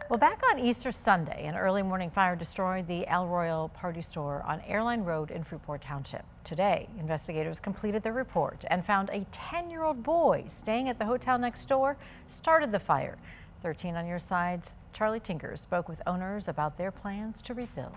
Well, back on Easter Sunday, an early morning fire destroyed the El Royal Party Store on Airline Road in Fruitport Township. Today, investigators completed their report and found a 10-year-old boy staying at the hotel next door started the fire. 13 on your side's Charlie Tinker spoke with owners about their plans to rebuild.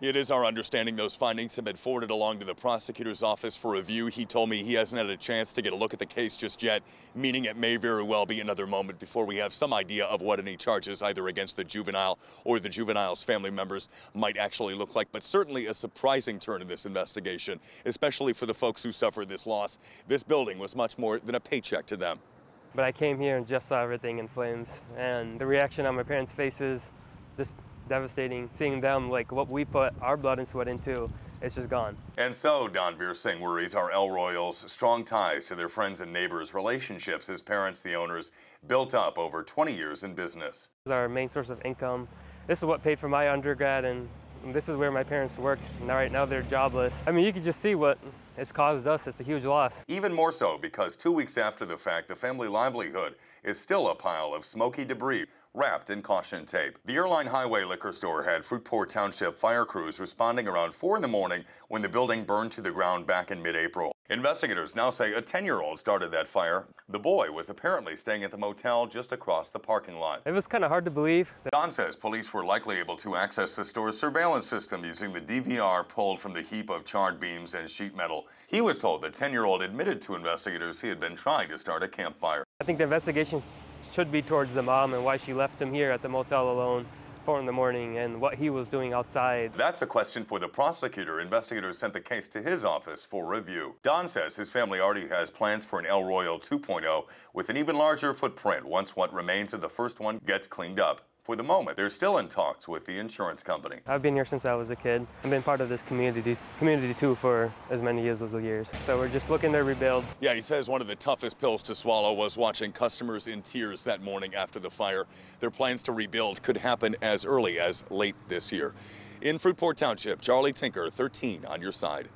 It is our understanding those findings have been forwarded along to the prosecutor's office for review. He told me he hasn't had a chance to get a look at the case just yet, meaning it may very well be another moment before we have some idea of what any charges either against the juvenile or the juvenile's family members might actually look like. But certainly a surprising turn in this investigation, especially for the folks who suffered this loss. This building was much more than a paycheck to them. But I came here and just saw everything in flames, and the reaction on my parents' faces, just devastating. Seeing them, like what we put our blood and sweat into, it's just gone. And so Don Veersing worries our El Royals' strong ties to their friends and neighbors, relationships his parents, the owners, built up over 20 years in business. This is our main source of income. This is what paid for my undergrad, and this is where my parents worked. Now, right now they're jobless. I mean, you can just see what it's caused us. It's a huge loss. Even more so because 2 weeks after the fact, the family livelihood is still a pile of smoky debris wrapped in caution tape. The Airline Highway liquor store had Fruitport Township fire crews responding around 4 in the morning when the building burned to the ground back in mid-April. Investigators now say a 10-year-old started that fire. The boy was apparently staying at the motel just across the parking lot. It was kind of hard to believe. Don says police were likely able to access the store's surveillance system using the DVR pulled from the heap of charred beams and sheet metal. He was told the 10-year-old admitted to investigators he had been trying to start a campfire. I think the investigation should be towards the mom and why she left him here at the motel alone 4 in the morning and what he was doing outside. That's a question for the prosecutor. Investigators sent the case to his office for review. Don says his family already has plans for an El Royal 2.0 with an even larger footprint once what remains of the first one gets cleaned up. For the moment, they're still in talks with the insurance company. I've been here since I was a kid. I've been part of this community too for as many years as the years. So we're just looking to rebuild. Yeah, he says one of the toughest pills to swallow was watching customers in tears that morning after the fire. Their plans to rebuild could happen as early as late this year. In Fruitport Township, Charlie Tinker, 13 on your side.